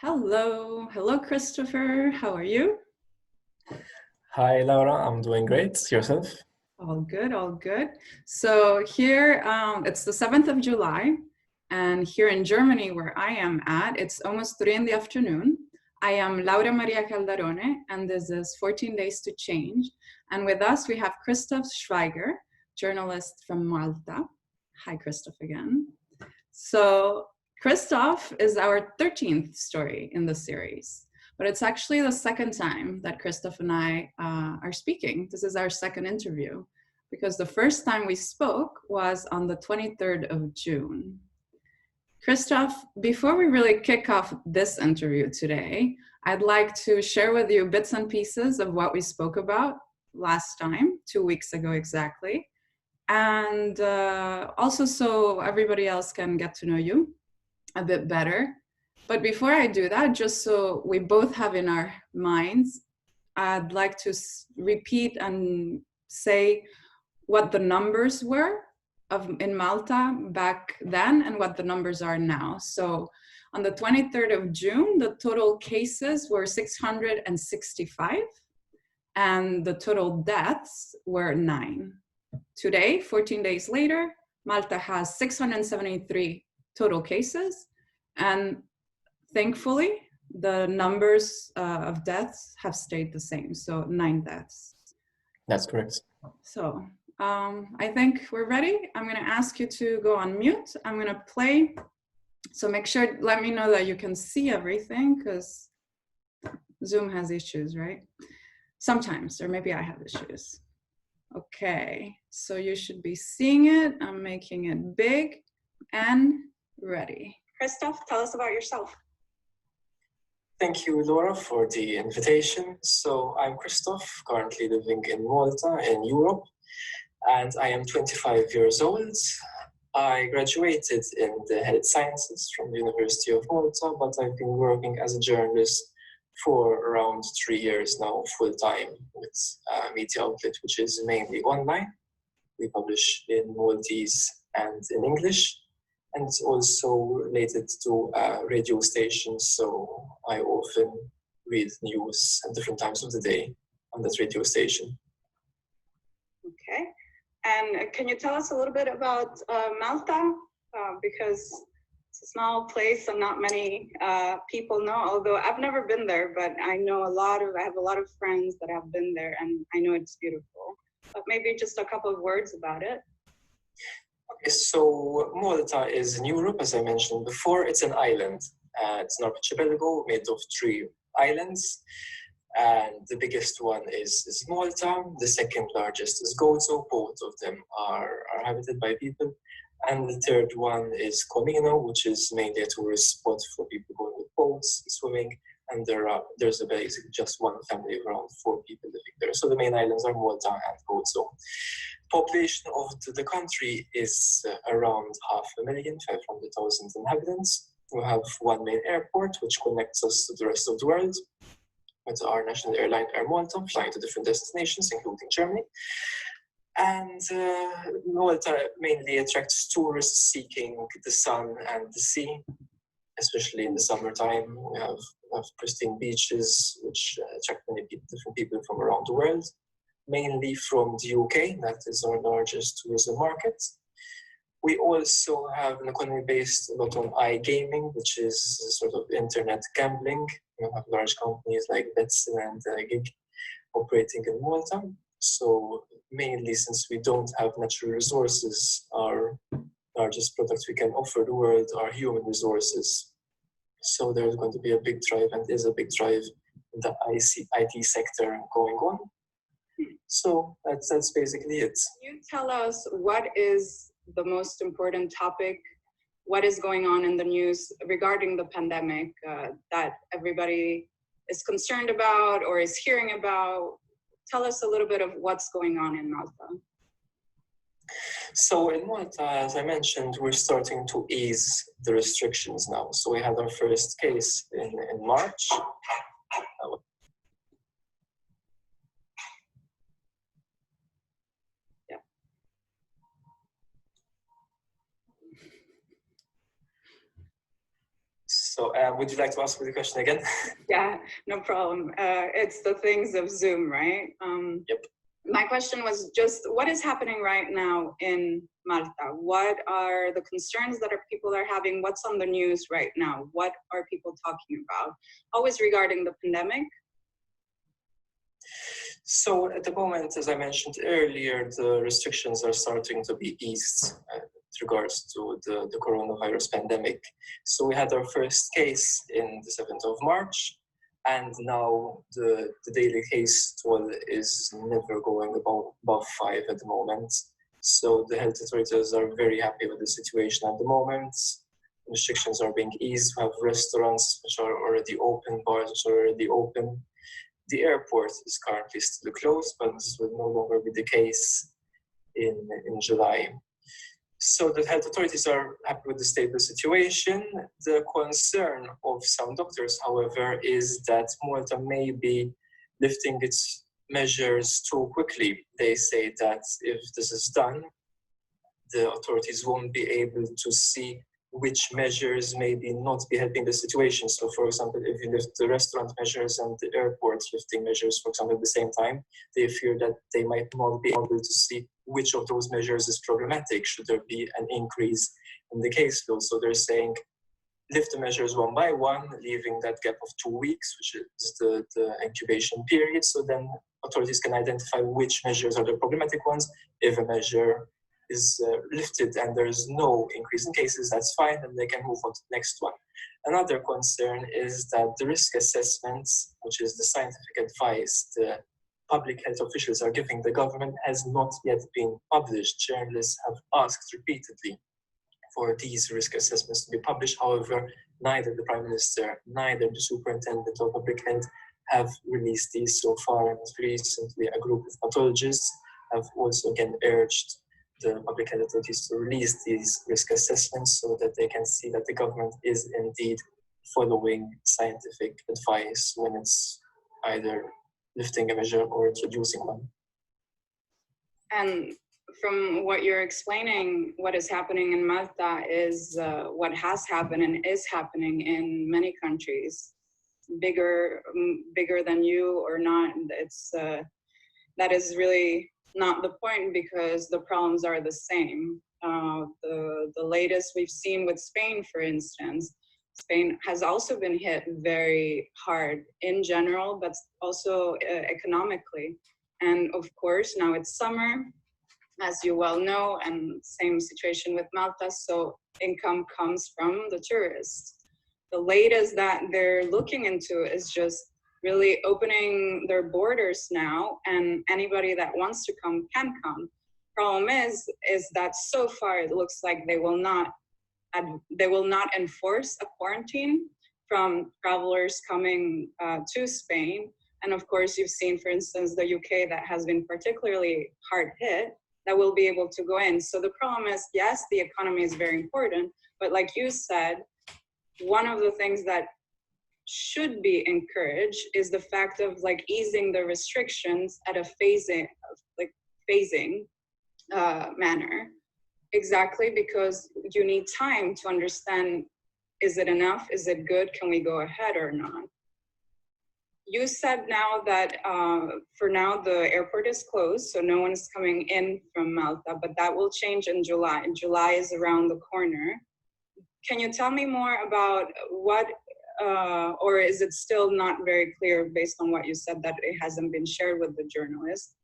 Hello. Hello, Christopher. How are you? Hi, Laura. I'm doing great. Yourself? All good, all good. So here, it's the 7th of July, and here in Germany, where I am at, it's almost 3 in the afternoon. I am Laura Maria Calderone, and this is 14 Days to Change. And with us, we have Christoph Schwaiger, journalist from Malta. Hi, Christoph again. So Christoph is our 13th story in the series, but it's actually the second time that Christoph and I are speaking. This is our second interview because the first time we spoke was on the 23rd of June. Christoph, before we really kick off this interview today, I'd like to share with you bits and pieces of what we spoke about last time, 2 weeks ago exactly. And also so everybody else can get to know you a bit better. But before I do that, just so we both have in our minds, I'd like to repeat and say what the numbers were in Malta back then and what the numbers are now. So on the 23rd of June, the total cases were 665 and the total deaths were 9. Today, 14 days later, Malta has 673 total cases, and thankfully, the numbers of deaths have stayed the same, so 9 deaths. That's correct. So I think we're ready. I'm going to ask you to go on mute. I'm going to play. So make sure, let me know that you can see everything, because Zoom has issues, right? Sometimes, or maybe I have issues. Okay, so you should be seeing it. I'm making it big and ready. Christoph, tell us about yourself. Thank you, Laura, for the invitation. So I'm Christoph, currently living in Malta in Europe, and I am 25 years old. I graduated in the health sciences from the University of Malta, but I've been working as a journalist for around 3 years now, full-time, with a media outlet which is mainly online. We publish in Maltese and in English, and it's also related to radio stations, so I often read news at different times of the day on that radio station. Okay, and can you tell us a little bit about Malta? Because it's a small place and not many people know, although I've never been there, but I know I have a lot of friends that have been there, and I know it's beautiful. But maybe just a couple of words about it. Okay, so Malta is in Europe, as I mentioned before. It's an island. It's an archipelago made of 3 islands. And the biggest one is Malta. The second largest is Gozo. Both of them are habited by people. And the third one is Comino, which is mainly a tourist spot for people going with boats, swimming. And there's basically just one family of around 4 people living there. So the main islands are Malta and Gozo. Population of the country is around 500,000, 500,000 inhabitants. We have one main airport, which connects us to the rest of the world, with our national airline Air Malta, flying to different destinations, including Germany. And Malta mainly attracts tourists seeking the sun and the sea, especially in the summertime. We have pristine beaches, which attract many people, different people from around the world, mainly from the UK. That is our largest tourism market. We also have an economy based a lot on iGaming, which is sort of internet gambling. We have large companies like Betson and Gig operating in Malta. So mainly, since we don't have natural resources, our largest products we can offer the world are human resources. So there's going to be a big drive, and is a big drive in the IT sector going on. So that's basically it. Can you tell us what is the most important topic? What is going on in the news regarding the pandemic that everybody is concerned about or is hearing about? Tell us a little bit of what's going on in Malta. So in Malta, as I mentioned, we're starting to ease the restrictions now. So we had our first case in March. So So would you like to ask me the question again? Yeah, no problem. It's the things of Zoom, right? Yep. My question was just, what is happening right now in Malta? What are the concerns that people are having? What's on the news right now? What are people talking about? Always regarding the pandemic. So at the moment, as I mentioned earlier, the restrictions are starting to be eased with regards to the coronavirus pandemic. So we had our first case in the 7th of March, and now the daily case toll is never going above 5 at the moment. So the health authorities are very happy with the situation at the moment. Restrictions are being eased. We have restaurants which are already open, bars which are already open. The airport is currently still closed, but this will no longer be the case in July. So the health authorities are happy with the stable situation. The concern of some doctors, however, is that Malta may be lifting its measures too quickly. They say that if this is done, the authorities won't be able to see which measures maybe not be helping the situation. So for example, if you lift the restaurant measures and the airport lifting measures, for example, at the same time, they fear that they might not be able to see which of those measures is problematic. Should there be an increase in the caseload? So they're saying, lift the measures one by one, leaving that gap of 2 weeks, which is the incubation period. So then authorities can identify which measures are the problematic ones. If a measure is lifted and there is no increase in cases, that's fine, and they can move on to the next one. Another concern is that the risk assessments, which is the scientific advice the public health officials are giving the government, has not yet been published. Journalists have asked repeatedly for these risk assessments to be published. However, neither the Prime Minister, neither the Superintendent of Public Health have released these so far. And recently, a group of pathologists have also again urged the public health authorities to release these risk assessments so that they can see that the government is indeed following scientific advice when it's either lifting a measure or introducing one. And from what you're explaining, what is happening in Malta is what has happened and is happening in many countries, bigger than you or not. It's that is really not the point, because the problems are the same. The latest we've seen with Spain, for instance, Spain has also been hit very hard in general, but also economically. And of course, now it's summer, as you well know, and same situation with Malta, so income comes from the tourists. The latest that they're looking into is just really opening their borders now, and anybody that wants to come can come. Problem is that so far it looks like they will not enforce a quarantine from travelers coming to Spain. And of course, you've seen, for instance, the UK that has been particularly hard hit, that will be able to go in. So the problem is, yes, the economy is very important, but like you said, one of the things that should be encouraged is the fact of like easing the restrictions at a phasing manner. Exactly, because you need time to understand, is it enough? Is it good? Can we go ahead or not? You said now that for now the airport is closed, so no one is coming in from Malta, but that will change in July. July is around the corner. Can you tell me more about what, or is it still not very clear based on what you said that it hasn't been shared with the journalists?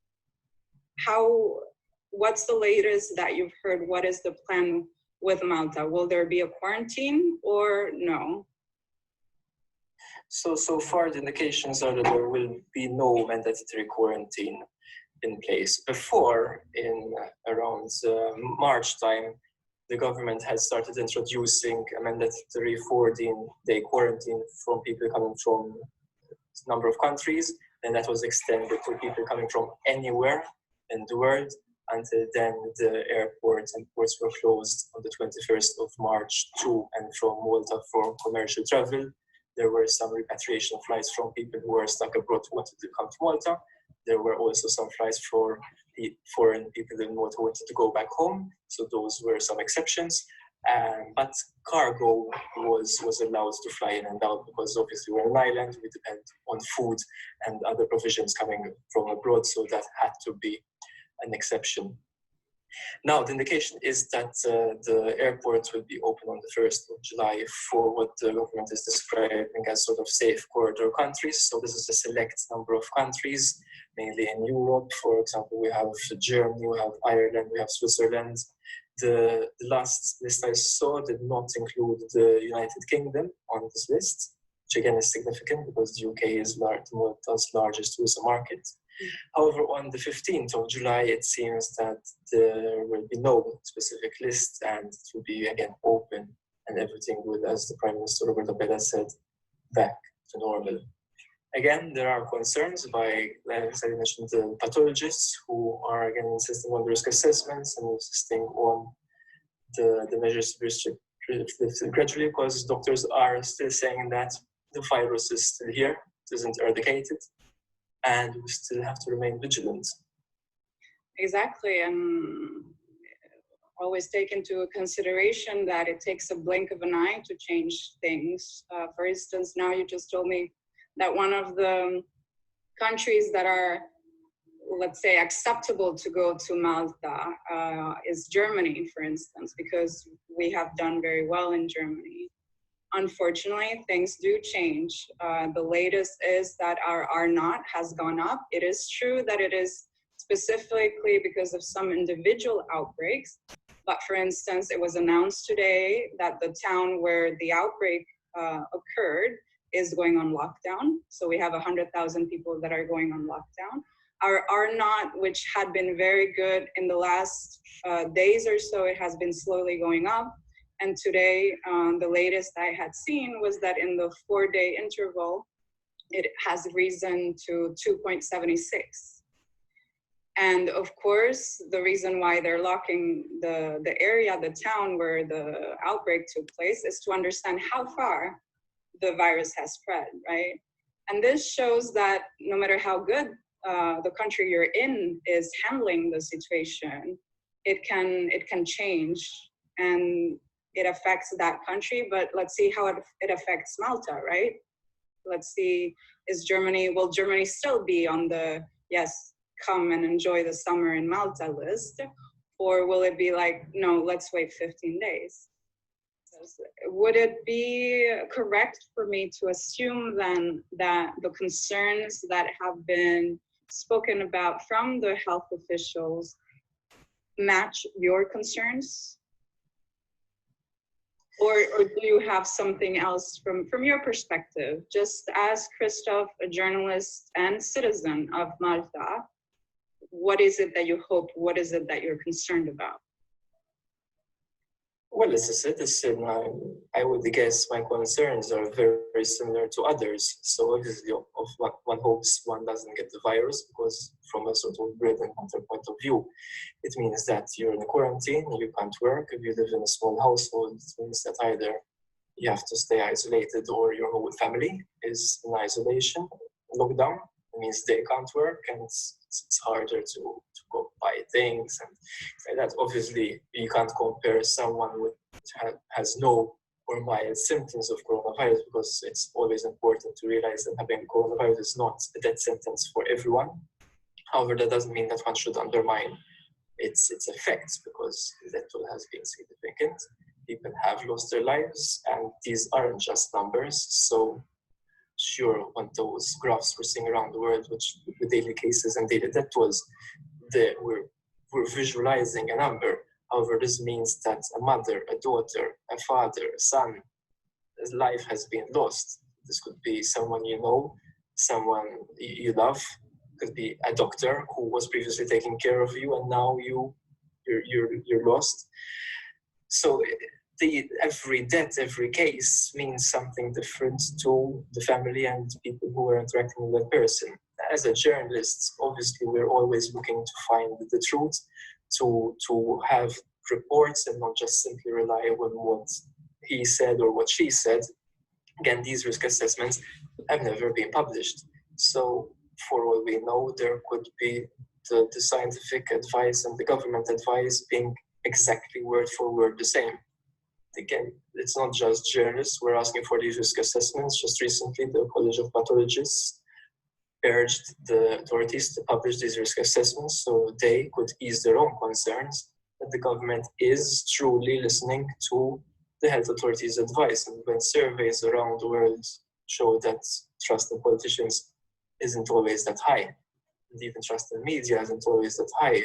What's the latest that you've heard? What is the plan with Malta? Will there be a quarantine or no? So far, the indications are that there will be no mandatory quarantine in place. Before, in around March time, the government had started introducing a mandatory 14-day quarantine from people coming from a number of countries, and that was extended to people coming from anywhere in the world. Until then, the airports and ports were closed on the 21st of March to and from Malta for commercial travel. There were some repatriation flights from people who were stuck abroad who wanted to come to Malta. There were also some flights for foreign people in Malta who wanted to go back home. So those were some exceptions. But cargo was allowed to fly in and out because obviously we're an island, we depend on food and other provisions coming from abroad, so that had to be an exception. Now, the indication is that the airport will be open on the 1st of July for what the government is describing as sort of safe corridor countries. So this is a select number of countries, mainly in Europe. For example, we have Germany, we have Ireland, we have Switzerland. The last list I saw did not include the United Kingdom on this list, which again is significant because the UK is Malta's largest tourism market. However, on the 15th of July, it seems that there will be no specific list and it will be again open and everything will, as the Prime Minister Roberto Pera said, back to normal. Again, there are concerns by, as I mentioned, the pathologists who are again insisting on the risk assessments and insisting on the measures to be lifted gradually, because doctors are still saying that the virus is still here, it isn't eradicated, and we still have to remain vigilant. Exactly, and always take into consideration that it takes a blink of an eye to change things. For instance, now you just told me that one of the countries that are, let's say, acceptable to go to Malta is Germany, for instance, because we have done very well in Germany. Unfortunately, things do change. The latest is that our R0 has gone up. It is true that it is specifically because of some individual outbreaks. But for instance, it was announced today that the town where the outbreak occurred is going on lockdown. So we have 100,000 people that are going on lockdown. Our R0, which had been very good in the last days or so, it has been slowly going up. And today, the latest I had seen was that in the 4-day interval, it has risen to 2.76. And of course, the reason why they're locking the area, the town where the outbreak took place, is to understand how far the virus has spread, right? And this shows that no matter how good the country you're in is handling the situation, it can change and it affects that country. But let's see how it affects Malta, right? Let's see, will Germany still be on the, yes, come and enjoy the summer in Malta list? Or will it be like, no, let's wait 15 days? Would it be correct for me to assume then that the concerns that have been spoken about from the health officials match your concerns? Or do you have something else from your perspective, just as Christoph, a journalist and citizen of Malta? What is it that you hope? What is it that you're concerned about? Well, as a citizen, I would guess my concerns are very, very similar to others. So obviously, one hopes one doesn't get the virus, because from a sort of bread and butter point of view, it means that you're in quarantine, you can't work. If you live in a small household, it means that either you have to stay isolated or your whole family is in isolation, lockdown. It means they can't work, and it's harder to go buy things and like that. Obviously, you can't compare someone who has no or mild symptoms of coronavirus, because it's always important to realize that having coronavirus is not a death sentence for everyone. However, that doesn't mean that one should undermine its effects, because that toll has been significant. People have lost their lives, and these aren't just numbers. So sure, on those graphs we're seeing around the world, which the daily cases and daily death tolls, we're visualizing a number. However, this means that a mother, a daughter, a father, a son, his life has been lost. This could be someone you know, someone you love. It could be a doctor who was previously taking care of you, and now you're lost. So every death, every case means something different to the family and people who are interacting with that person. As a journalist, obviously, we're always looking to find the truth, to have reports and not just simply rely on what he said or what she said. Again, these risk assessments have never been published. So for all we know, there could be the scientific advice and the government advice being exactly word for word the same. again, it's not just journalists. We're asking for these risk assessments. Just recently, the College of Pathologists urged the authorities to publish these risk assessments so they could ease their own concerns that the government is truly listening to the health authorities' advice. And when surveys around the world show that trust in politicians isn't always that high, and even trust in media isn't always that high,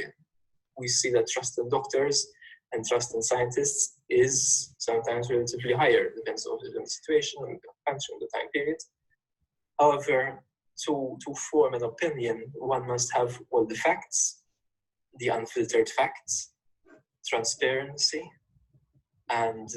we see that trust in doctors and trust in scientists is sometimes relatively higher, depends on the situation and the country and the time period. However, to form an opinion, one must have all the facts, the unfiltered facts, transparency, and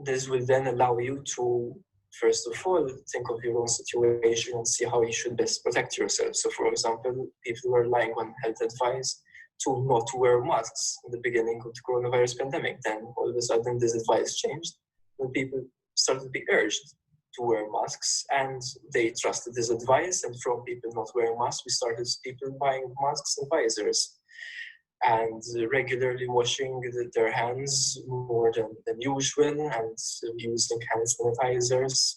this will then allow you to, first of all, think of your own situation and see how you should best protect yourself. So, for example, people were relying on health advice to not wear masks in the beginning of the coronavirus pandemic. Then all of a sudden this advice changed when people started to be urged to wear masks, and they trusted this advice, and from people not wearing masks, we started people buying masks and visors, and regularly washing their hands more than usual, and using hand sanitizers,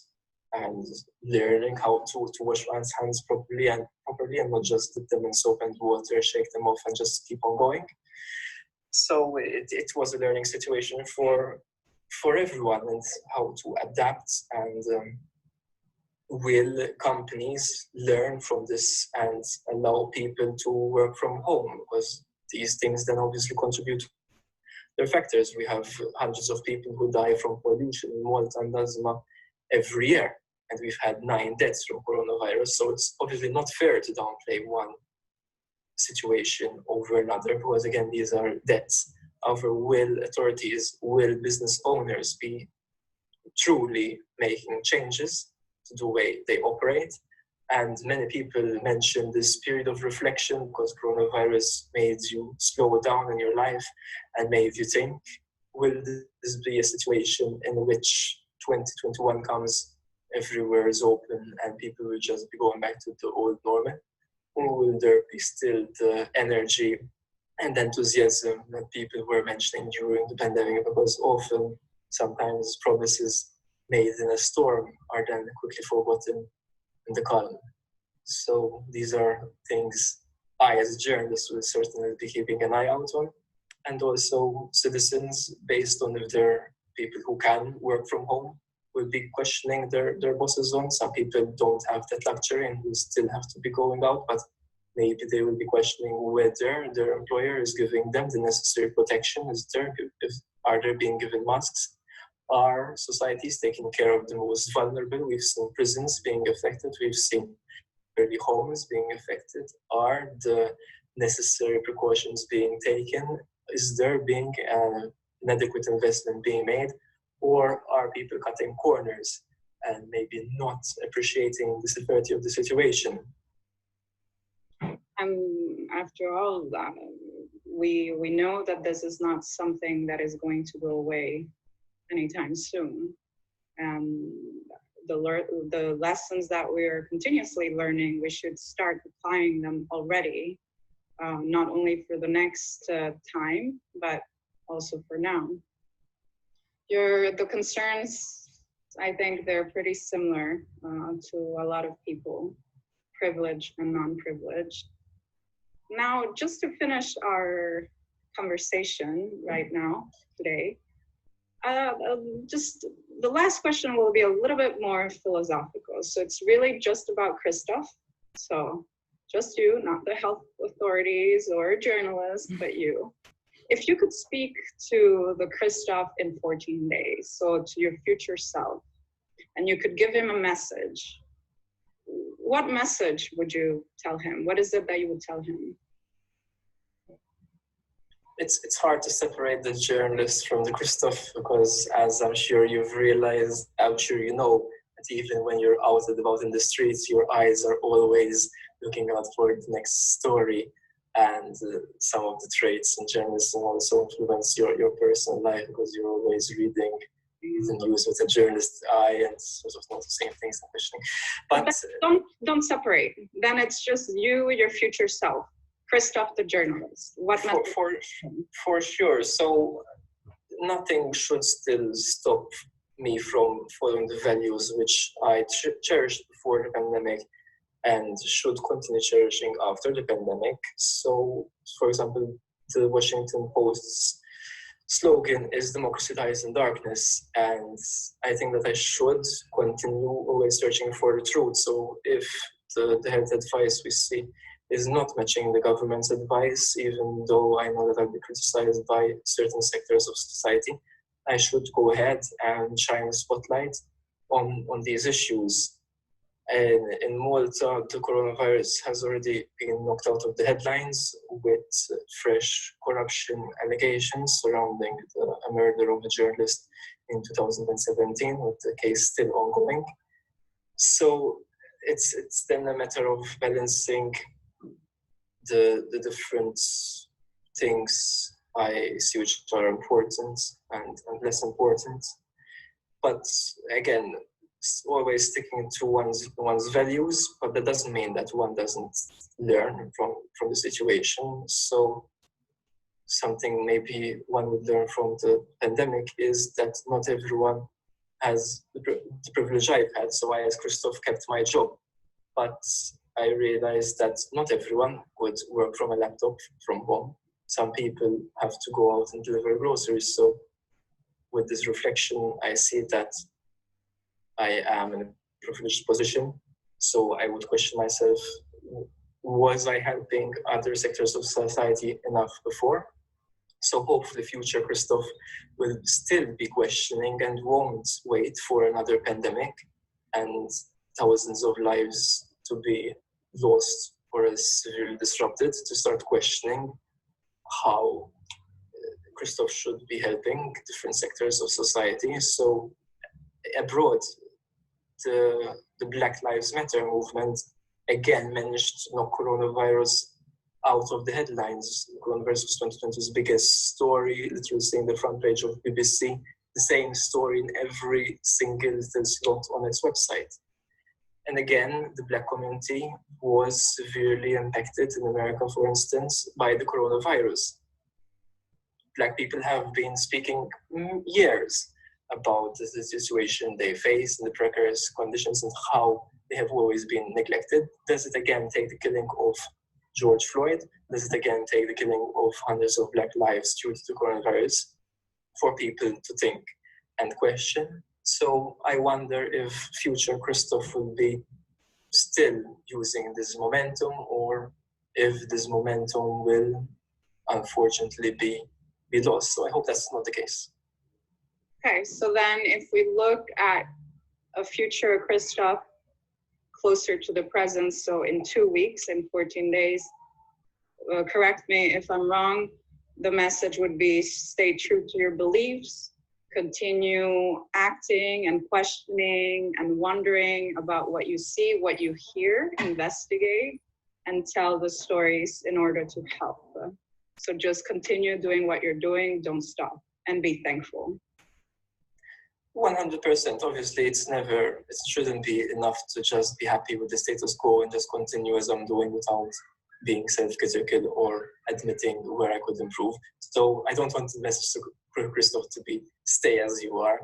and learning how to wash one's hands properly and not just dip them in soap and water, shake them off, and just keep on going. So it was a learning situation for everyone, and how to adapt. And will companies learn from this and allow people to work from home? Because these things then obviously contribute to their factors. We have hundreds of people who die from pollution in Malta and asthma every year, and we've had 9 deaths from coronavirus. So it's obviously not fair to downplay one situation over another, because again, these are deaths. However, will authorities, will business owners be truly making changes to the way they operate? And many people mention this period of reflection, because coronavirus made you slow down in your life and made you think, will this be a situation in which 2021 comes, everywhere is open, and people will just be going back to the old normal? Or will there be still the energy and enthusiasm that people were mentioning during the pandemic? Because often, sometimes promises made in a storm are then quickly forgotten in the calm. So these are things I, as a journalist, will certainly be keeping an eye out on, and also citizens, based on if there are people who can work from home, will be questioning their bosses on. Some people don't have that luxury and will still have to be going out, but maybe they will be questioning whether their employer is giving them the necessary protection. Are they being given masks? Are societies taking care of the most vulnerable? We've seen prisons being affected. We've seen early homes being affected. Are the necessary precautions being taken? Is there being an adequate investment being made? Or are people cutting corners and maybe not appreciating the severity of the situation? After all of that, we know that this is not something that is going to go away anytime soon. The lessons that we're continuously learning, we should start applying them already, not only for the next time, but also for now. The concerns, I think they're pretty similar to a lot of people, privileged and non-privileged. Now, just to finish our conversation right now, today, just the last question will be a little bit more philosophical. So it's really just about Christoph. So just you, not the health authorities or journalists, but you. If you could speak to the Christoph in 14 days, so to your future self, and you could give him a message, what message would you tell him? What is it that you would tell him? It's hard to separate the journalist from the Christoph, because as I'm sure you've realized, I'm sure you know, that even when you're out and about in the streets, your eyes are always looking out for the next story. And some of the traits in journalism also influence your personal life, because you're always reading the news with a journalist's eye and sort of noticing things and questioning. But don't separate. Then it's just you, your future self, Christoph the journalist. What for sure. So nothing should still stop me from following the values which I cherished before the pandemic and should continue cherishing after the pandemic. So, for example, the Washington Post's slogan is "Democracy dies in darkness," and I think that I should continue always searching for the truth. So if the health advice we see is not matching the government's advice, even though I know that I'll be criticized by certain sectors of society, I should go ahead and shine a spotlight on these issues. And in Malta, the coronavirus has already been knocked out of the headlines with fresh corruption allegations surrounding a murder of a journalist in 2017, with the case still ongoing. So it's then a matter of balancing the different things I see which are important and less important. But again, always sticking to one's values, but that doesn't mean that one doesn't learn from the situation. So something maybe one would learn from the pandemic is that not everyone has the privilege I've had. So I, as Christoph, kept my job, but I realized that not everyone could work from a laptop from home. Some people have to go out and deliver groceries. So with this reflection, I see that I am in a privileged position. So I would question myself, was I helping other sectors of society enough before? So hopefully future Christoph will still be questioning and won't wait for another pandemic and thousands of lives to be lost or severely disrupted to start questioning how Christoph should be helping different sectors of society. So abroad, the Black Lives Matter movement again managed to knock coronavirus out of the headlines. Coronavirus was 2020's biggest story, literally seeing the front page of BBC, the same story in every single little slot on its website. And again, the Black community was severely impacted in America, for instance, by the coronavirus. Black people have been speaking years about the situation they face and the precarious conditions and how they have always been neglected. Does it again take the killing of George Floyd? Does it again take the killing of hundreds of Black lives due to the coronavirus for people to think and question? So I wonder if future Christoph will be still using this momentum, or if this momentum will unfortunately be lost. So I hope that's not the case. Okay, so then if we look at a future Christoph closer to the present, so in 2 weeks, in 14 days, correct me if I'm wrong, the message would be stay true to your beliefs, continue acting and questioning and wondering about what you see, what you hear, investigate, and tell the stories in order to help. So just continue doing what you're doing, don't stop, and be thankful. 100%. Obviously, it shouldn't be enough to just be happy with the status quo and just continue as I'm doing without being self-critical or admitting where I could improve. So I don't want the message to Christoph to be stay as you are,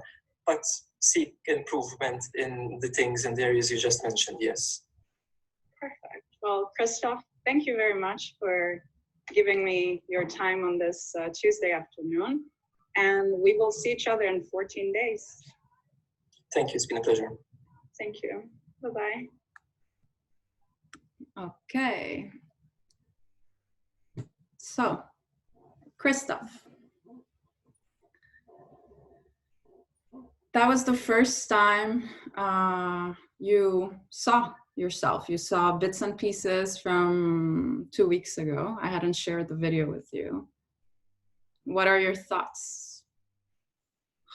but seek improvement in the things and the areas you just mentioned, yes. Perfect. Well, Christoph, thank you very much for giving me your time on this Tuesday afternoon. And we will see each other in 14 days. Thank you. It's been a pleasure. Thank you. Bye-bye. Okay. So, Christoph, that was the first time you saw yourself. You saw bits and pieces from 2 weeks ago. I hadn't shared the video with you. What are your thoughts,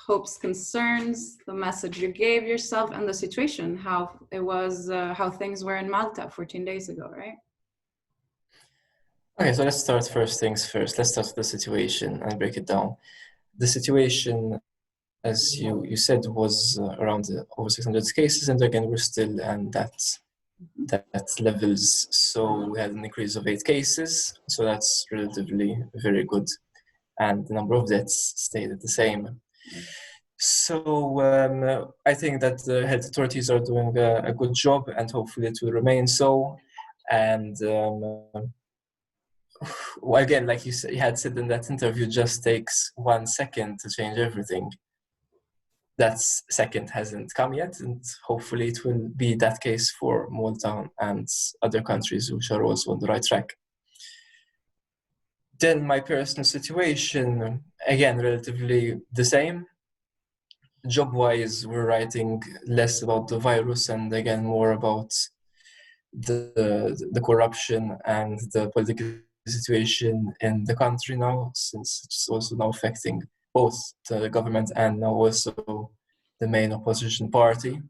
hopes, concerns, the message you gave yourself, and the situation, how it was, how things were in Malta 14 days ago, right? Okay, so let's start first things first. Let's start with the situation and break it down. The situation, as you said, was around over 600 cases, and again, we're still at that levels. So we had an increase of 8 cases, so that's relatively very good. and the number of deaths stayed the same. So I think that the health authorities are doing a good job, and hopefully it will remain so. And well, again, like you had said in that interview, just takes 1 second to change everything. That second hasn't come yet, and hopefully it will be that case for Malta and other countries which are also on the right track. Then my personal situation, again, relatively the same. Job-wise, we're writing less about the virus and again more about the corruption and the political situation in the country now, since it's also now affecting both the government and now also the main opposition party.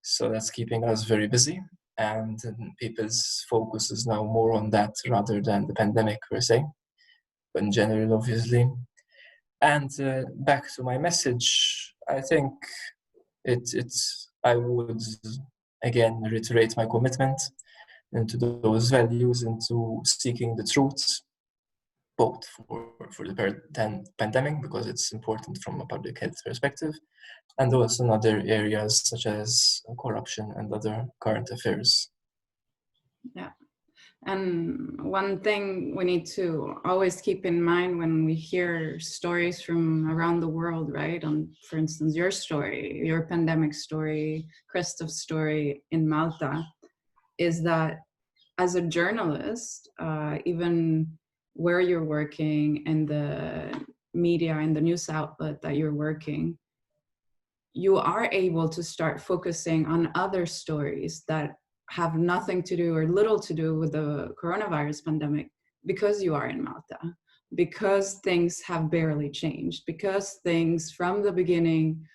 So that's keeping us very busy, and people's focus is now more on that rather than the pandemic per se, but in general, obviously. And back to my message, I think I would again reiterate my commitment into those values, into seeking the truth, both for the pandemic, because it's important from a public health perspective, and also in other areas such as corruption and other current affairs. Yeah. And one thing we need to always keep in mind when we hear stories from around the world, right? For instance, your story, your pandemic story, Christoph's story in Malta, is that as a journalist, even where you're working and the media and the news outlet that you're working, you are able to start focusing on other stories that have nothing to do or little to do with the coronavirus pandemic, because you are in Malta, because things have barely changed, because things from the beginning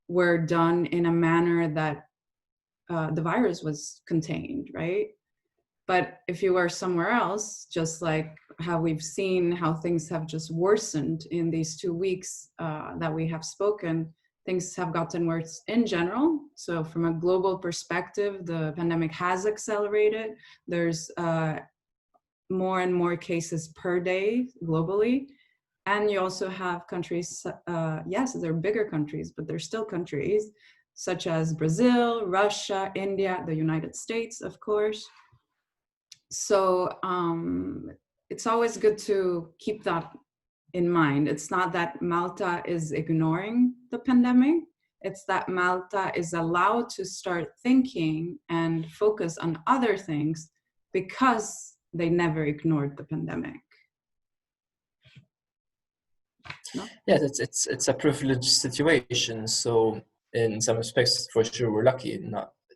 were done in a manner that the virus was contained, right? But if you were somewhere else, just like how we've seen how things have just worsened in these 2 weeks that we have spoken, things have gotten worse in general. So from a global perspective, the pandemic has accelerated. There's more and more cases per day globally. And you also have countries, yes, they're bigger countries, but they're still countries, such as Brazil, Russia, India, the United States, of course. So it's always good to keep that in mind. It's not that Malta is ignoring the pandemic. It's that Malta is allowed to start thinking and focus on other things because they never ignored the pandemic. No? Yeah, it's a privileged situation. So in some respects, for sure, we're lucky.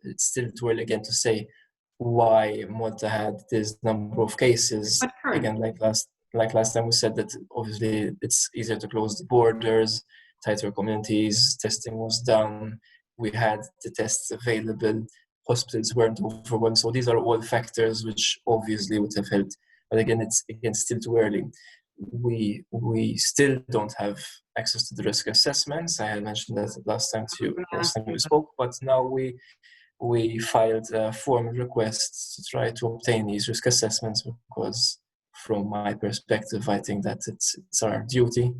It's still too early again to say why Malta had this number of cases. Again, like last time we said that obviously it's easier to close the borders, tighter communities, testing was done, we had the tests available, hospitals weren't overwhelmed. So these are all factors which obviously would have helped. But again, it's still too early. We still don't have access to the risk assessments. I had mentioned that last time we spoke, but now we filed a formal request to try to obtain these risk assessments, because from my perspective, I think that it's our duty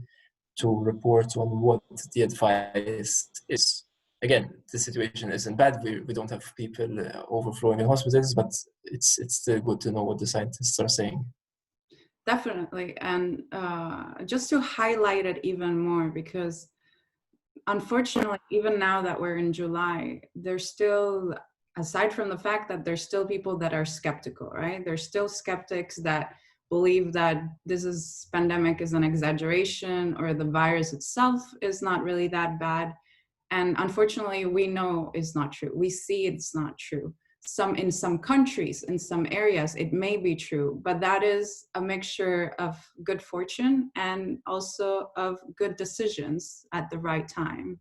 to report on what the advice is. Again, the situation isn't bad. We don't have people overflowing in hospitals, but it's still good to know what the scientists are saying. Definitely. And just to highlight it even more, because unfortunately, even now that we're in July, there's still, aside from the fact that there's still people that are skeptical, right? There's still skeptics that believe that this pandemic is an exaggeration, or the virus itself is not really that bad. And unfortunately, we know it's not true. We see it's not true. In some countries, in some areas, it may be true, but that is a mixture of good fortune and also of good decisions at the right time.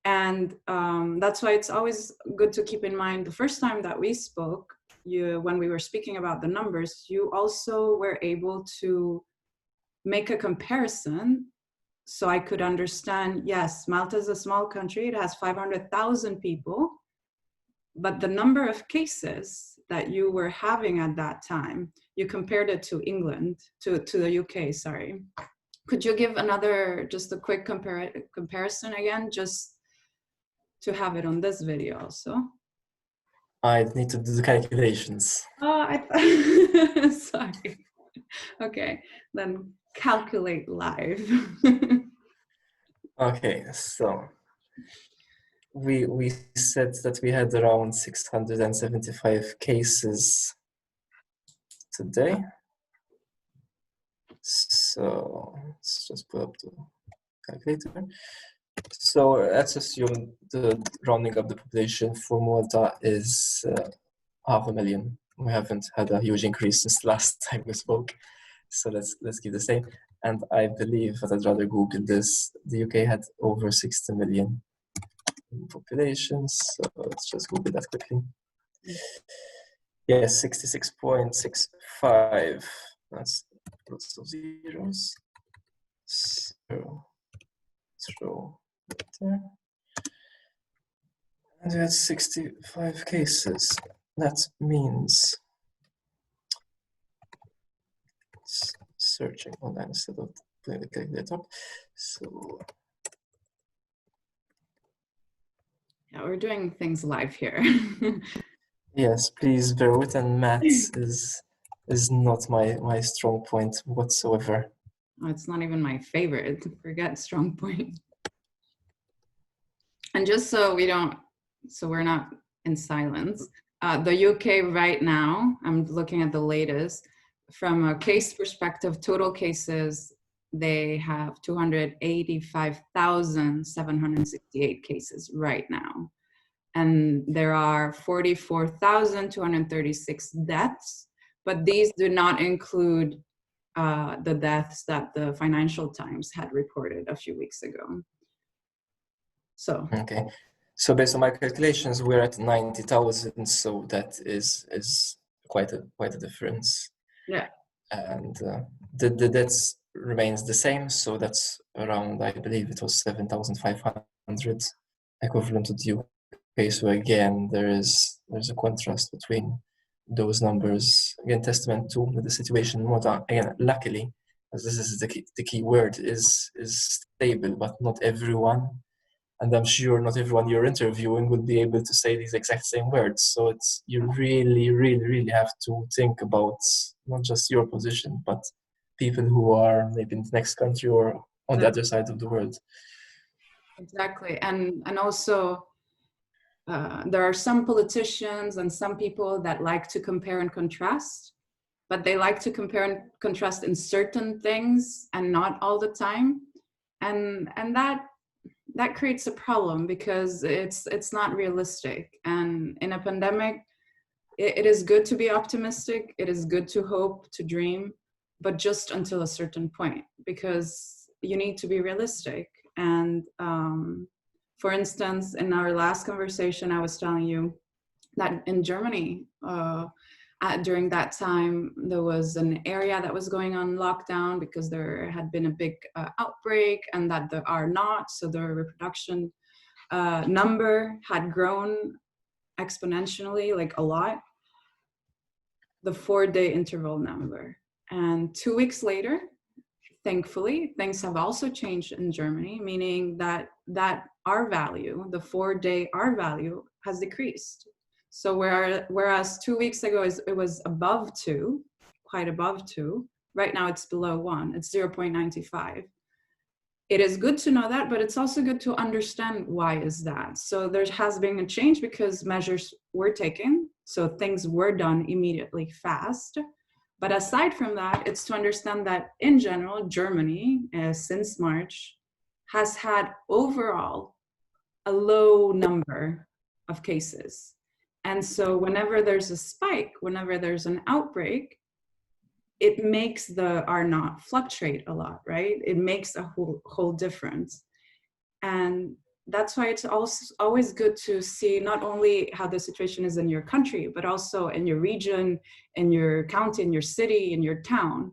And that's why it's always good to keep in mind, the first time that we spoke, when we were speaking about the numbers, you also were able to make a comparison. So I could understand, yes, Malta is a small country. It has 500,000 people. But the number of cases that you were having at that time, you compared it to England, to the UK, sorry. Could you give just a quick comparison again, just to have it on this video also? I need to do the calculations. Oh, sorry. Okay, then calculate live. Okay, so we said that we had around 675 cases today. So let's just pull up the calculator. So let's assume the rounding up the population for Malta is 500,000. We haven't had a huge increase since last time we spoke, so let's keep the same. And I believe that I'd rather Google this. The UK had over 60 million in population, so let's just Google that quickly. Yes, 66.65. That's lots of zeros. So throw it there. And we had 65 cases. That means it's searching online instead of putting the calculator up. So Yeah, we're doing things live here. yes, please bear with, and maths is not my strong point whatsoever. It's not even my favorite. Forget strong point. And just so we're not in silence, the UK right now, I'm looking at the latest, from a case perspective, total cases, they have 285,768 cases right now. And there are 44,236 deaths, but these do not include the deaths that the Financial Times had reported a few weeks ago. So okay, so based on my calculations, we're at 90,000. So that is quite a difference. yeah, And the deaths remains the same. So that's around, I believe it was 7,500 equivalent to the UK. So again, there's a contrast between those numbers. Again, testament to the situation in Malta. Again, luckily, as this is the key word, is stable, but not everyone. And I'm sure not everyone you're interviewing will be able to say these exact same words. So you really have to think about not just your position, but people who are maybe in the next country or on the other side of the world. exactly. And also, there are some politicians and some people that like to compare and contrast, but they like to compare and contrast in certain things and not all the time. And that creates a problem because it's not realistic. And in a pandemic, it is good to be optimistic. It is good to hope, to dream, but just until a certain point, because you need to be realistic. And for instance, in our last conversation, I was telling you that in Germany, during that time, there was an area that was going on lockdown because there had been a big outbreak, and that there are not. So the reproduction number had grown exponentially, like a lot, the 4-day interval number. And 2 weeks later, thankfully, things have also changed in Germany, meaning that R value, the 4-day R value, has decreased. So whereas 2 weeks ago it was above 2, quite above 2, right now it's below 1, it's 0.95. It is good to know that, but it's also good to understand why is that. So there has been a change because measures were taken, so things were done immediately fast. But aside from that, it's to understand that in general, Germany, since March, has had overall a low number of cases. And so whenever there's a spike, whenever there's an outbreak, it makes the R naught fluctuate a lot, right? It makes a whole difference. And that's why it's also always good to see not only how the situation is in your country, but also in your region, in your county, in your city, in your town.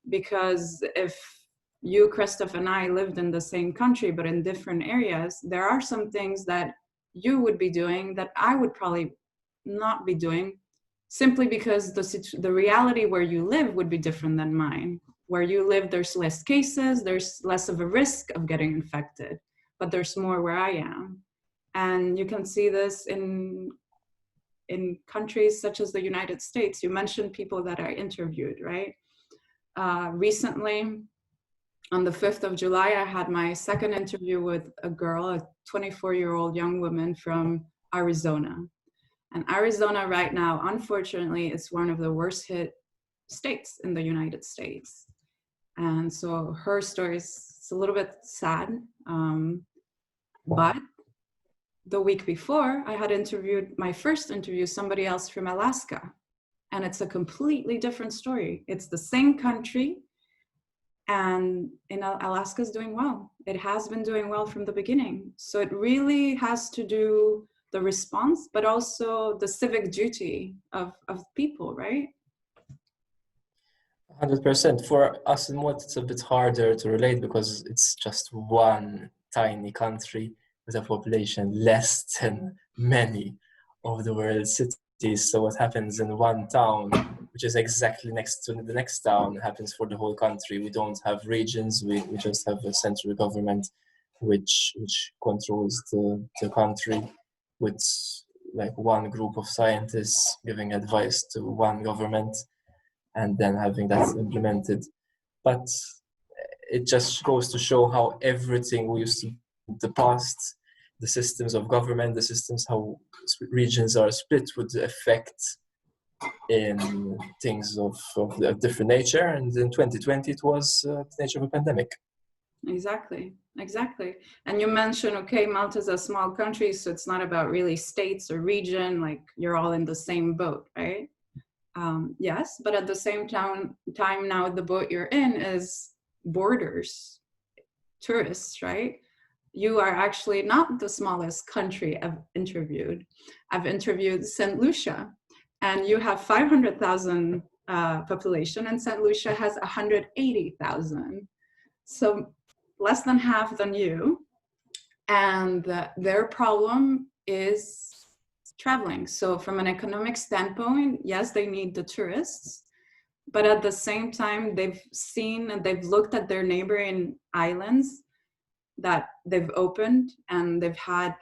Because if you, Christoph, and I lived in the same country, but in different areas, there are some things that you would be doing that I would probably not be doing, simply because the reality where you live would be different than mine, where you live, there's less cases, there's less of a risk of getting infected, but there's more where I am. And you can see this in countries such as the United States. You mentioned people that I interviewed, right? Recently, on the 5th of July, I had my second interview with a girl, a 24-year-old young woman from Arizona. And Arizona right now, unfortunately, is one of the worst hit states in the United States. And so her story is a little bit sad. But the week before, I had interviewed my first interview, somebody else from Alaska. And it's a completely different story. It's the same country. And Alaska is doing well. It has been doing well from the beginning. So it really has to do the response, but also the civic duty of people, right? 100%. For us in Malta, it's a bit harder to relate because it's just one tiny country with a population less than many of the world's cities. So what happens in one town, which is exactly next to the next town, happens for the whole country. We don't have regions. We just have a central government which controls the country, with like one group of scientists giving advice to one government and then having that implemented. But it just goes to show how everything we used to in the past, the systems of government, the systems how regions are split would affect in things of a different nature. And in 2020, it was the nature of a pandemic. Exactly. And you mentioned, okay, Malta is a small country, so it's not about really states or region, like you're all in the same boat, right? Yes, but at the same time now the boat you're in is borders, tourists, right? You are actually not the smallest country I've interviewed. I've interviewed St. Lucia, and you have 500,000 population, and St. Lucia has 180,000. So less than half than you. And their problem is traveling. So from an economic standpoint, yes, they need the tourists, but at the same time, they've seen and they've looked at their neighboring islands that they've opened, and they've had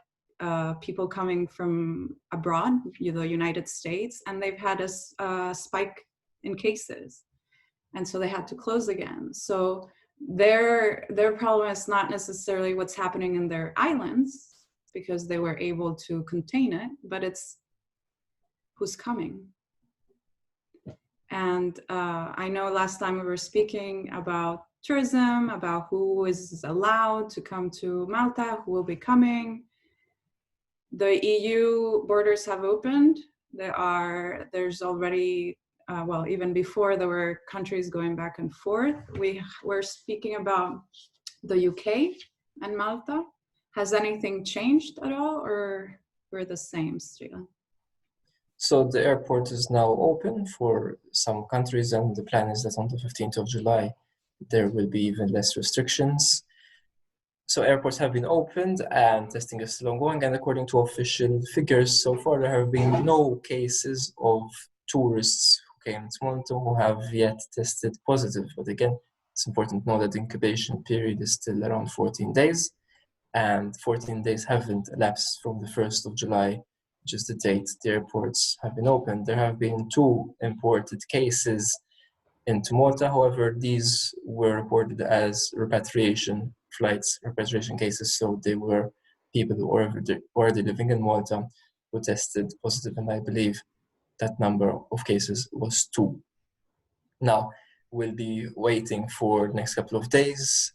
people coming from abroad, the United States, and they've had a spike in cases. And so they had to close again. So their problem is not necessarily what's happening in their islands, because they were able to contain it, but it's who's coming. And I know last time we were speaking about tourism, about who is allowed to come to Malta, who will be coming. The EU borders have opened. There's already, well, even before there were countries going back and forth. We were speaking about the UK and Malta. Has anything changed at all, or we're the same still? So the airport is now open for some countries, and the plan is that on the 15th of July, there will be even less restrictions. So airports have been opened and testing is still ongoing, and according to official figures, so far there have been no cases of tourists who came to Malta who have yet tested positive. But again, it's important to know that the incubation period is still around 14 days. And 14 days haven't elapsed from the 1st of July, which is the date the airports have been opened. There have been 2 imported cases into Malta. However, these were reported as repatriation flights, repatriation cases. So they were people who were already living in Malta who tested positive. And I believe that number of cases was 2. Now, we'll be waiting for the next couple of days,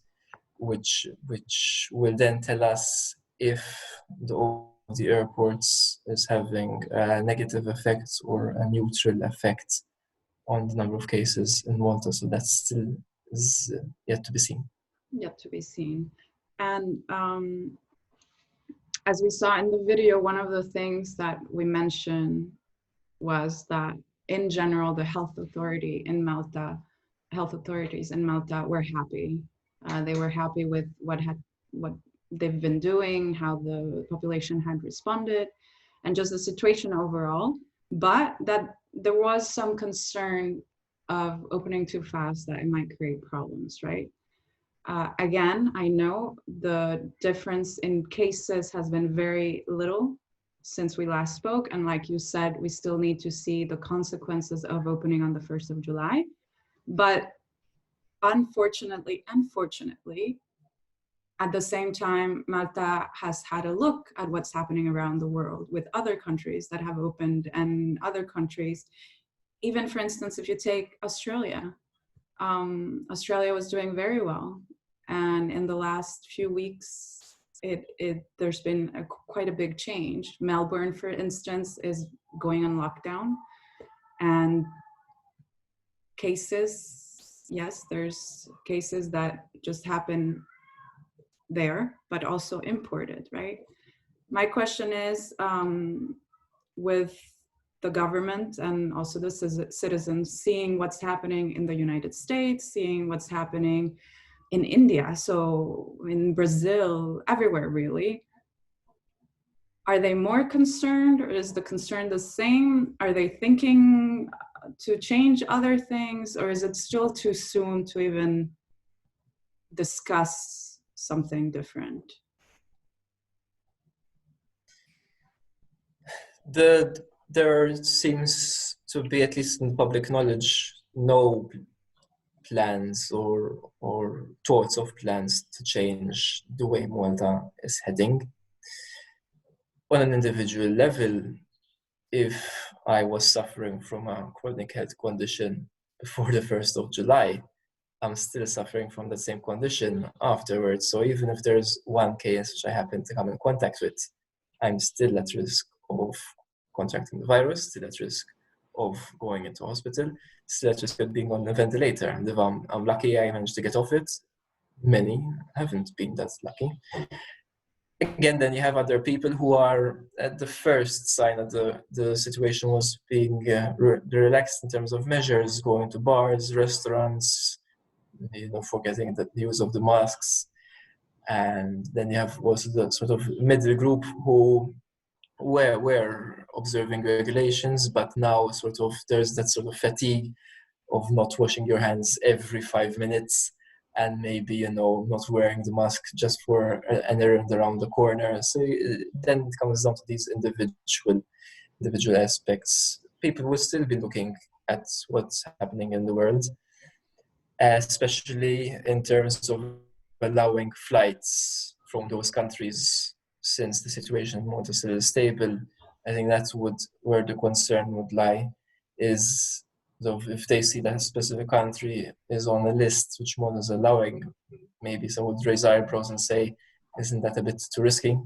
which will then tell us if the airports is having a negative effect or a neutral effect on the number of cases in Malta. So that still is yet to be seen. Yet to be seen. And as we saw in the video, one of the things that we mentioned was that in general, the health authorities in Malta were happy. They were happy with what they've been doing, how the population had responded, and just the situation overall. But that there was some concern of opening too fast that it might create problems, right? Again, I know the difference in cases has been very little since we last spoke. And like you said, we still need to see the consequences of opening on the 1st of July. But unfortunately and fortunately, at the same time, Malta has had a look at what's happening around the world with other countries that have opened and other countries. Even for instance, if you take Australia, Australia was doing very well. And in the last few weeks, there's been quite a big change. Melbourne, for instance, is going on lockdown. And cases, yes, there's cases that just happen there, but also imported, right? My question is, with the government and also the citizens seeing what's happening in the United States, seeing what's happening in India, so in Brazil, everywhere really, are they more concerned, or is the concern the same? Are they thinking to change other things, or is it still too soon to even discuss something different? There seems to be, at least in public knowledge, no plans or thoughts of plans to change the way Malta is heading. On an individual level, if I was suffering from a chronic health condition before the 1st of July, I'm still suffering from the same condition afterwards. So even if there's one case which I happen to come in contact with, I'm still at risk of contracting the virus, still at risk of going into hospital, still at risk of being on a ventilator. And if I'm lucky, I managed to get off it. Many haven't been that lucky. Again, then you have other people who are at the first sign that the situation was being relaxed in terms of measures, going to bars, restaurants, forgetting the use of the masks. And then you have also the sort of middle group who were observing regulations, but now sort of there's that sort of fatigue of not washing your hands every 5 minutes, and maybe, not wearing the mask just for an errand around the corner. So then it comes down to these individual aspects. People will still be looking at what's happening in the world, especially in terms of allowing flights from those countries, since the situation in Malta is still stable. I think that's where the concern would lie, is if they see that a specific country is on a list which Malta is allowing, maybe some would raise eyebrows and say, isn't that a bit too risky?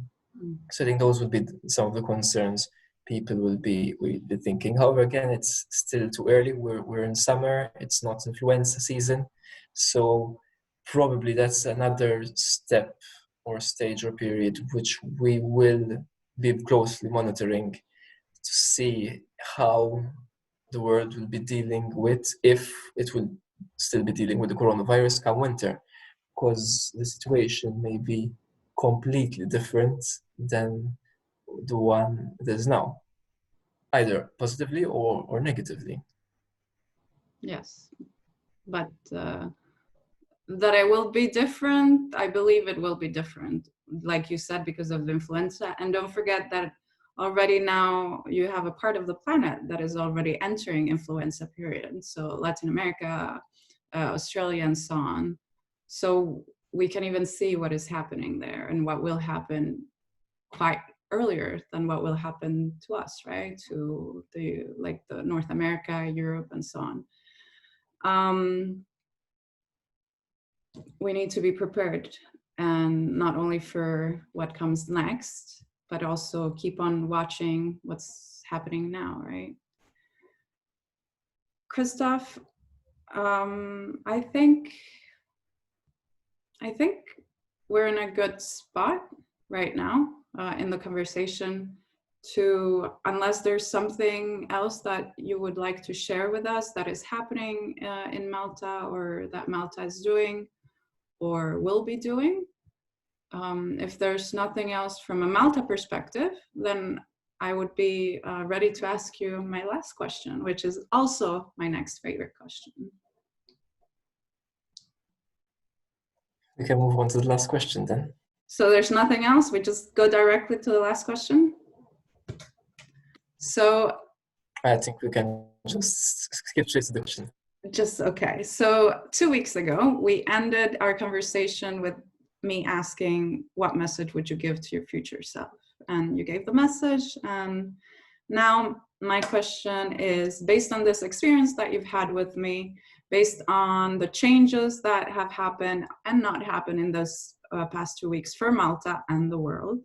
So I think those would be some of the concerns people will be thinking. However, again, it's still too early. We're in summer. It's not influenza season. So probably that's another step or stage or period which we will be closely monitoring to see how the world will be dealing with, if it will still be dealing with the coronavirus come winter, because the situation may be completely different than the one it is now, either positively or negatively. Yes, but that it will be different, I believe it will be different, like you said, because of the influenza. And don't forget that already now you have a part of the planet that is already entering influenza period. So Latin America, Australia, and so on. So we can even see what is happening there and what will happen quite earlier than what will happen to us, right? To the North America, Europe, and so on. We need to be prepared, and not only for what comes next, but also keep on watching what's happening now, right? Christoph, I think we're in a good spot right now in the conversation to, unless there's something else that you would like to share with us that is happening in Malta, or that Malta is doing or will be doing. If there's nothing else from a Malta perspective, then I would be ready to ask you my last question, which is also my next favorite question. We can move on to the last question then. So there's nothing else? We just go directly to the last question? So I think we can just skip straight to the question. just okay. So 2 weeks ago, we ended our conversation with me asking, what message would you give to your future self? And you gave the message. And now my question is, based on this experience that you've had with me, based on the changes that have happened and not happened in this past 2 weeks for Malta and the world,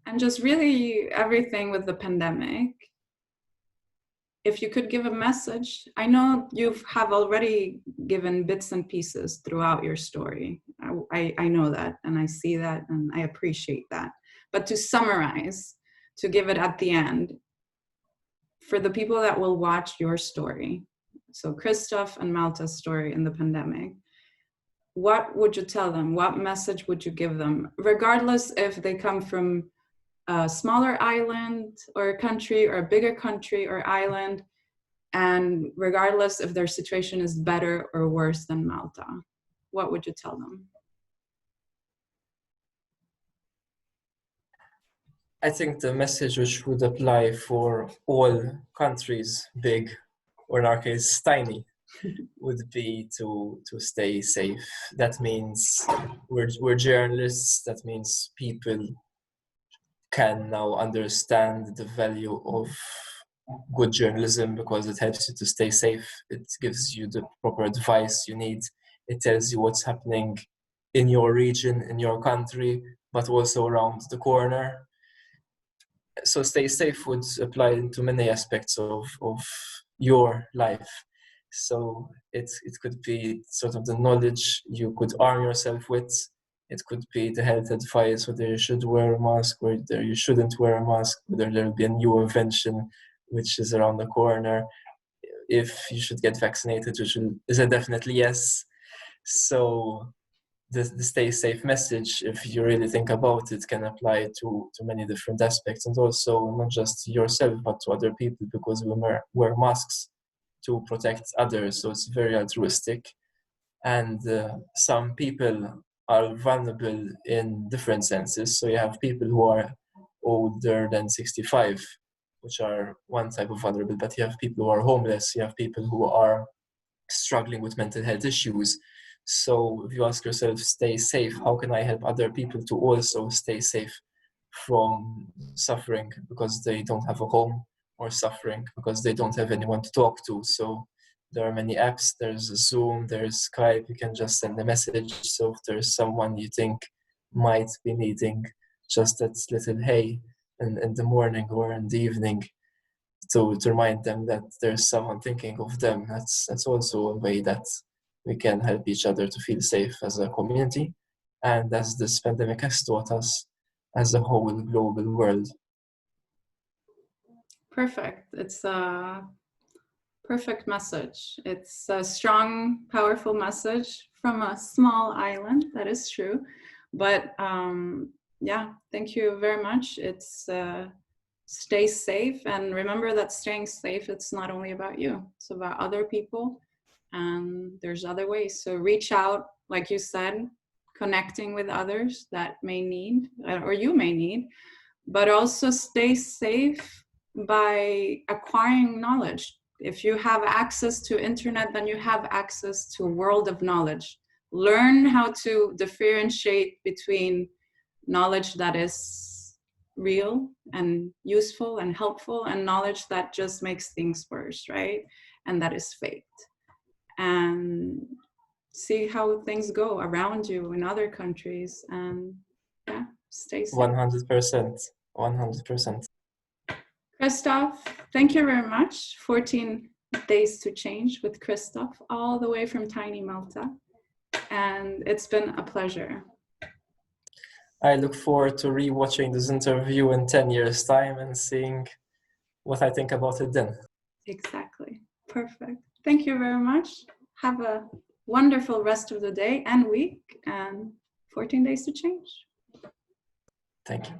and just really everything with the pandemic, if you could give a message. I know you have already given bits and pieces throughout your story. I know that, and I see that, and I appreciate that. But to summarize, to give it at the end, for the people that will watch your story, so Christoph and Malta's story in the pandemic, what would you tell them? What message would you give them? Regardless if they come from a smaller island or a country or a bigger country or island, and regardless if their situation is better or worse than Malta, what would you tell them? I think the message which would apply for all countries, big or in our case tiny, would be to stay safe. That means we're journalists. That means people can now understand the value of good journalism because it helps you to stay safe. It gives you the proper advice you need. It tells you what's happening in your region, in your country, but also around the corner. So stay safe would apply to many aspects of your life. So it could be sort of the knowledge you could arm yourself with. It could be the health advice, whether you should wear a mask, whether you shouldn't wear a mask, whether there will be a new invention which is around the corner, if you should get vaccinated, which is a definitely yes. So the stay safe message, if you really think about it, can apply to many different aspects, and also not just yourself but to other people, because we wear masks to protect others. So it's very altruistic, and some people are vulnerable in different senses. So you have people who are older than 65, which are one type of vulnerable, but you have people who are homeless, you have people who are struggling with mental health issues. So if you ask yourself, stay safe, how can I help other people to also stay safe from suffering because they don't have a home, or suffering because they don't have anyone to talk to? So there are many apps, there's Zoom, there's Skype, you can just send a message. So if there's someone you think might be needing just that little hey in the morning or in the evening, to remind them that there's someone thinking of them, that's also a way that we can help each other to feel safe as a community, and as this pandemic has taught us, as a whole global world. Perfect. It's a perfect message. It's a strong, powerful message from a small island. That is true. But yeah, thank you very much. It's stay safe, and remember that staying safe, it's not only about you, it's about other people, and there's other ways. So reach out, like you said, connecting with others that may need, or you may need, but also stay safe by acquiring knowledge. If you have access to internet, then you have access to a world of knowledge. Learn how to differentiate between knowledge that is real and useful and helpful, and knowledge that just makes things worse, right? And that is faked. And see how things go around you in other countries, and yeah, stay safe. 100%. 100%. Christoph, thank you very much. 14 Days to Change with Christoph, all the way from tiny Malta. And it's been a pleasure. I look forward to re-watching this interview in 10 years' time and seeing what I think about it then. Exactly. Perfect. Thank you very much. Have a wonderful rest of the day and week, and 14 Days to Change. Thank you.